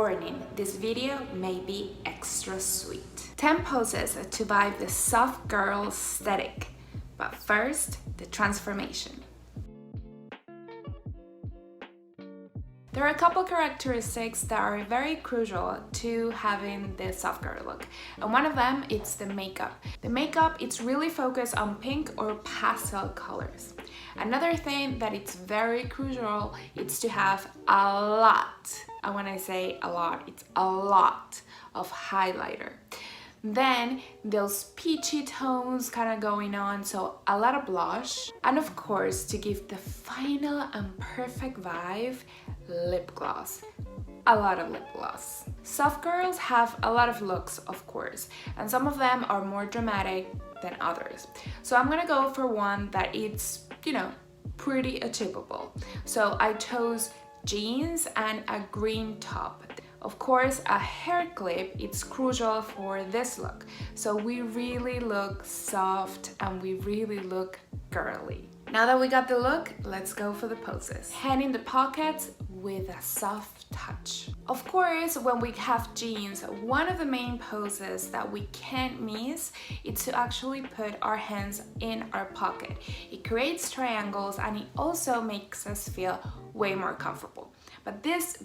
Warning, this video may be extra sweet. 10 poses to vibe the soft girl aesthetic. But first, the transformation. There are a couple characteristics that are very crucial to having the soft girl look, and one of them is the makeup. The makeup, it's really focused on pink or pastel colors. Another thing that it's very crucial is to have a lot, and when I say a lot, it's a lot of highlighter. Then those peachy tones kind of going on, so a lot of blush, and of course, to give the final and perfect vibe, lip gloss. A lot of lip gloss. Soft girls have a lot of looks, of course, and some of them are more dramatic than others. So I'm gonna go for one that it's, pretty achievable. So I chose jeans and a green top. Of course, a hair clip, it's crucial for this look. So we really look soft and we really look girly. Now that we got the look, let's go for the poses. Hand in the pockets with a soft touch. Of course, when we have jeans, one of the main poses that we can't miss is to actually put our hands in our pocket. It creates triangles and it also makes us feel way more comfortable. But this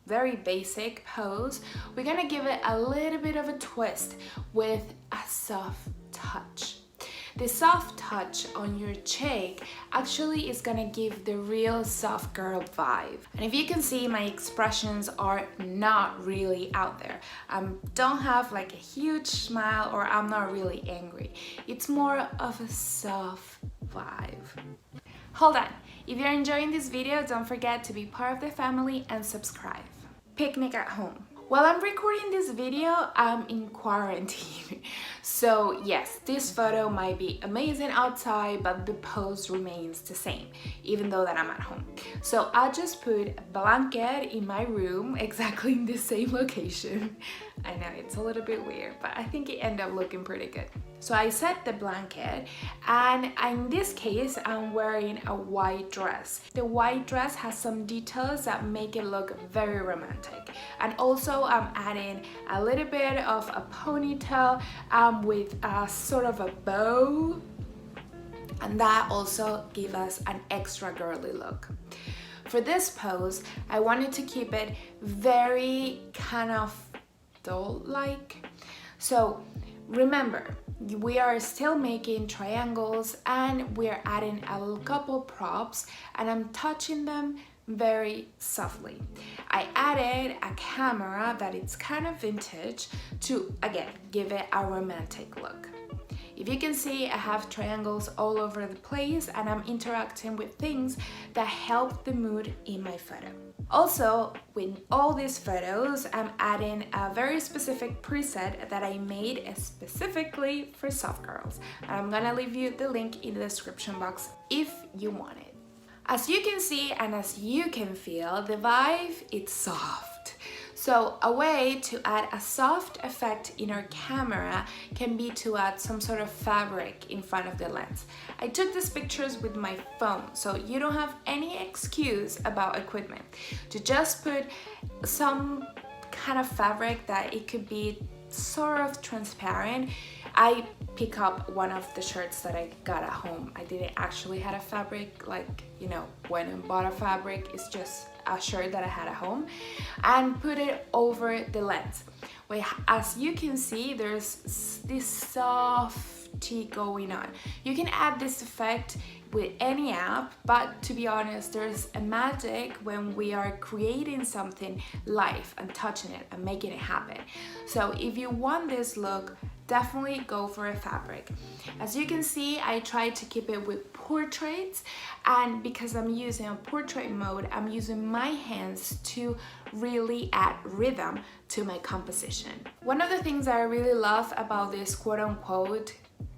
very basic pose, we're gonna give it a little bit of a twist with a soft touch. The soft touch on your cheek actually is gonna give the real soft girl vibe. And if you can see, my expressions are not really out there. I don't have like a huge smile, or I'm not really angry. It's more of a soft vibe. Hold on, if you're enjoying this video, don't forget to be part of the family and subscribe. Picnic at home. While I'm recording this video, I'm in quarantine. So yes, this photo might be amazing outside, but the pose remains the same, even though that I'm at home. So I just put a blanket in my room, exactly in the same location. I know it's a little bit weird, but I think it ended up looking pretty good. So I set the blanket, and in this case, I'm wearing a white dress. The white dress has some details that make it look very romantic. And also I'm adding a little bit of a ponytail with a sort of a bow, and that also gives us an extra girly look. For this pose, I wanted to keep it very kind of doll-like. So remember, we are still making triangles and we're adding a couple props, and I'm touching them very softly. I added a camera that is kind of vintage to, again, give it a romantic look. If you can see, I have triangles all over the place and I'm interacting with things that help the mood in my photo. Also, with all these photos, I'm adding a very specific preset that I made specifically for soft girls. And I'm gonna leave you the link in the description box if you want it. As you can see and as you can feel, the vibe is soft. So a way to add a soft effect in our camera can be to add some sort of fabric in front of the lens. I took these pictures with my phone, so you don't have any excuse about equipment. To just put some kind of fabric that it could be sort of transparent. I pick up one of the shirts that I got at home. I didn't actually have a fabric, like, when I bought a fabric, it's just a shirt that I had at home, and put it over the lens. Well, as you can see, there's this softy going on. You can add this effect with any app, but to be honest, there's a magic when we are creating something live and touching it and making it happen. So if you want this look, definitely go for a fabric. As you can see, I tried to keep it with portraits, and because I'm using a portrait mode, I'm using my hands to really add rhythm to my composition. One of the things that I really love about this quote-unquote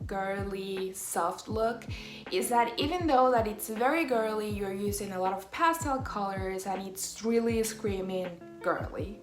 girly soft look is that even though that it's very girly, you're using a lot of pastel colors and it's really screaming girly.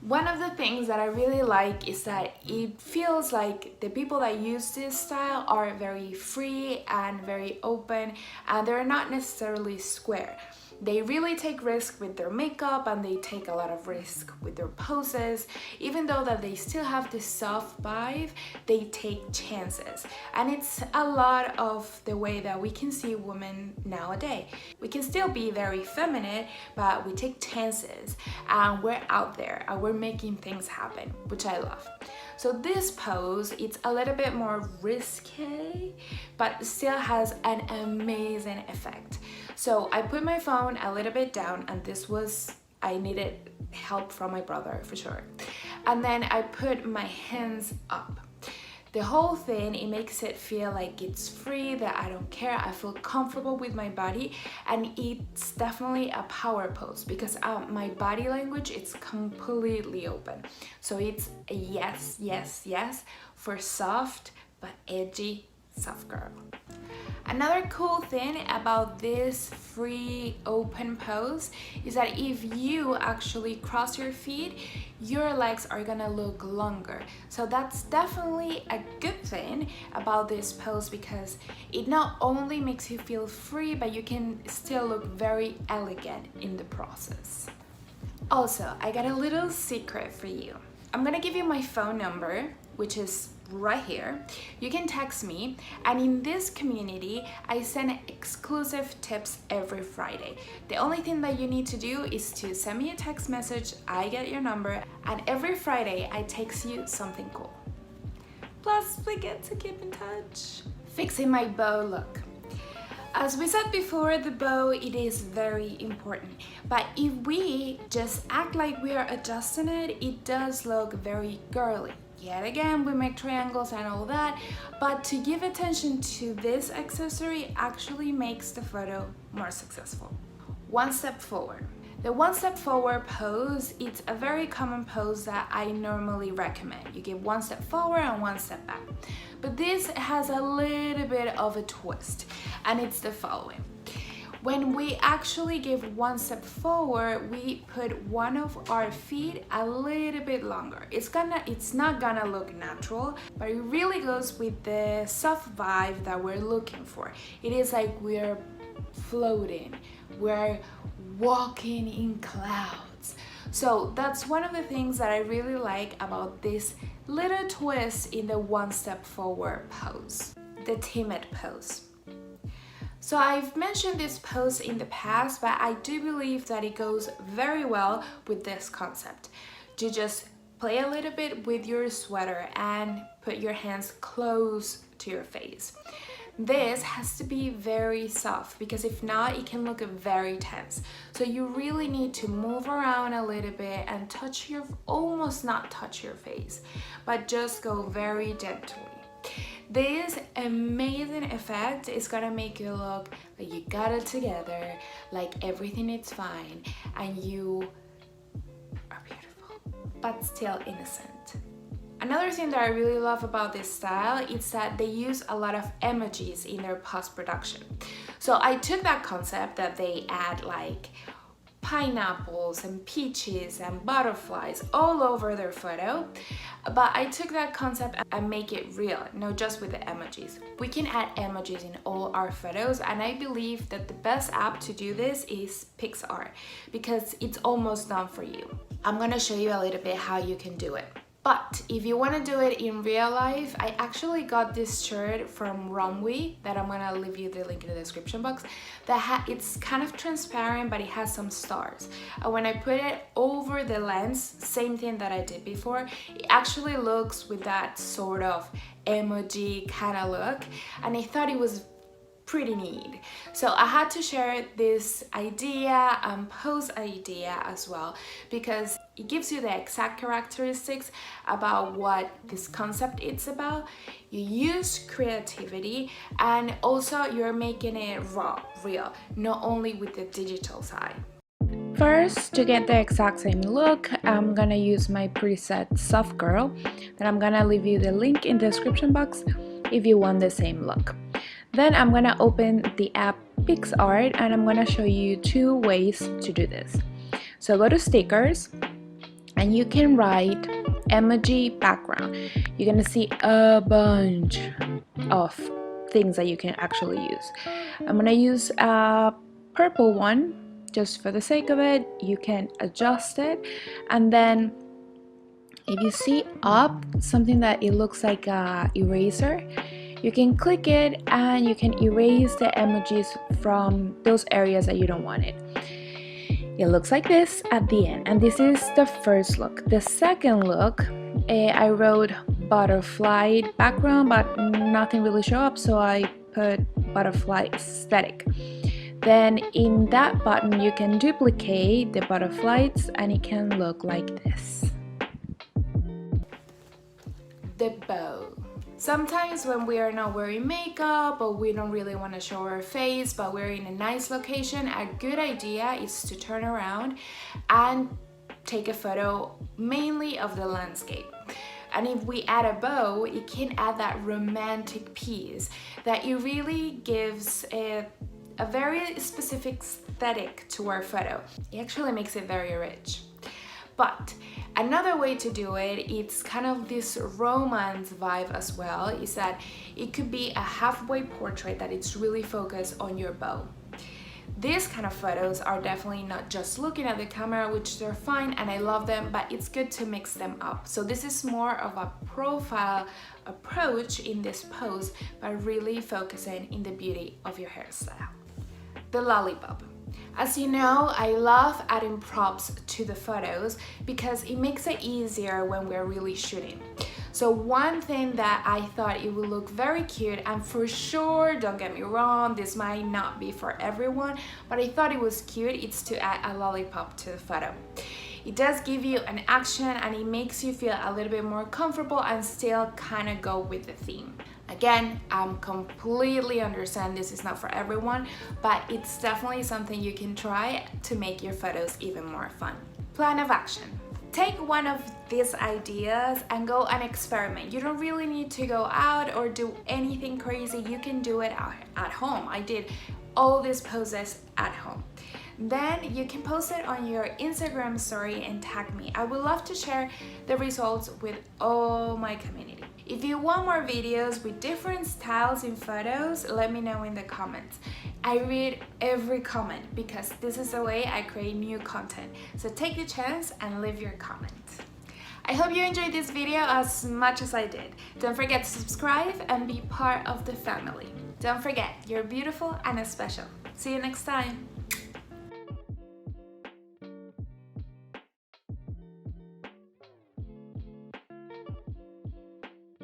One of the things that I really like is that it feels like the people that use this style are very free and very open, and they're not necessarily square. They really take risk with their makeup and they take a lot of risk with their poses. Even though that they still have this soft vibe, they take chances. And it's a lot of the way that we can see women nowadays. We can still be very feminine, but we take chances and we're out there and we're making things happen, which I love. So this pose, it's a little bit more risque, but still has an amazing effect. So I put my phone a little bit down, and I needed help from my brother for sure. And then I put my hands up. The whole thing, it makes it feel like it's free, that I don't care, I feel comfortable with my body, and it's definitely a power pose because my body language is completely open. So it's a yes, yes, yes for soft but edgy soft girl. Another cool thing about this free open pose is that if you actually cross your feet, your legs are gonna look longer. So that's definitely a good thing about this pose because it not only makes you feel free, but you can still look very elegant in the process. Also, I got a little secret for you. I'm gonna give you my phone number, which is right here. You can text me, and in this community I send exclusive tips every Friday. The only thing that you need to do is to send me a text message, I get your number, and every Friday I text you something cool. Plus we get to keep in touch. Fixing my bow look. As we said before, the bow, it is very important, but if we just act like we are adjusting it, it does look very girly. Yet again, we make triangles and all that, but to give attention to this accessory actually makes the photo more successful. One step forward. The one step forward pose, it's a very common pose that I normally recommend. You give one step forward and one step back. But this has a little bit of a twist, and it's the following. When we actually give one step forward, we put one of our feet a little bit longer. It's not gonna look natural, but it really goes with the soft vibe that we're looking for. It is like we're floating, we're walking in clouds. So that's one of the things that I really like about this little twist in the one step forward pose, the timid pose. So I've mentioned this pose in the past, but I do believe that it goes very well with this concept. To just play a little bit with your sweater and put your hands close to your face. This has to be very soft because if not, it can look very tense. So you really need to move around a little bit and almost not touch your face, but just go very gently. This amazing effect is gonna make you look like you got it together, like everything is fine, and you are beautiful, but still innocent. Another thing that I really love about this style is that they use a lot of emojis in their post-production. So I took that concept that they add like pineapples and peaches and butterflies all over their photo, but I took that concept and make it real, not just with the emojis. We can add emojis in all our photos, and I believe that the best app to do this is Pixar because it's almost done for you. I'm gonna show you a little bit how you can do it. But if you want to do it in real life, I actually got this shirt from Runway that I'm gonna leave you the link in the description box. It's kind of transparent, but it has some stars. And when I put it over the lens, same thing that I did before, it actually looks with that sort of emoji kind of look. And I thought it was pretty neat. So I had to share this idea and pose idea as well because it gives you the exact characteristics about what this concept is about. You use creativity and also you're making it raw, real, not only with the digital side. First, to get the exact same look, I'm gonna use my preset Soft Girl, and I'm gonna leave you the link in the description box if you want the same look. Then I'm gonna open the app PixArt and I'm gonna show you two ways to do this. So go to stickers and you can write emoji background. You're gonna see a bunch of things that you can actually use. I'm gonna use a purple one just for the sake of it, you can adjust it, and then if you see up something that it looks like a eraser, you can click it and you can erase the emojis from those areas that you don't want it. It looks like this at the end, and this is the first look. The second look, I wrote butterfly background, but nothing really showed up, so I put butterfly aesthetic. Then in that button you can duplicate the butterflies and it can look like this. The bow. Sometimes when we are not wearing makeup or we don't really want to show our face but we're in a nice location, a good idea is to turn around and take a photo mainly of the landscape. And if we add a bow, it can add that romantic piece that it really gives a very specific aesthetic to our photo. It actually makes it very rich. But another way to do it, it's kind of this romance vibe as well, is that it could be a halfway portrait that it's really focused on your bow. These kind of photos are definitely not just looking at the camera, which they're fine and I love them, but it's good to mix them up. So this is more of a profile approach in this pose, but really focusing in the beauty of your hairstyle. The lollipop. As you know, I love adding props to the photos because it makes it easier when we're really shooting. So one thing that I thought it would look very cute, and for sure, don't get me wrong, this might not be for everyone, but I thought it was cute, it's to add a lollipop to the photo. It does give you an action and it makes you feel a little bit more comfortable and still kind of go with the theme. Again, I'm completely understand this is not for everyone, but it's definitely something you can try to make your photos even more fun. Plan of action. Take one of these ideas and go and experiment. You don't really need to go out or do anything crazy. You can do it at home. I did all these poses at home. Then you can post it on your Instagram story and tag me. I would love to share the results with all my community. If you want more videos with different styles in photos, let me know in the comments. I read every comment because this is the way I create new content. So take the chance and leave your comment. I hope you enjoyed this video as much as I did. Don't forget to subscribe and be part of the family. Don't forget, you're beautiful and special. See you next time.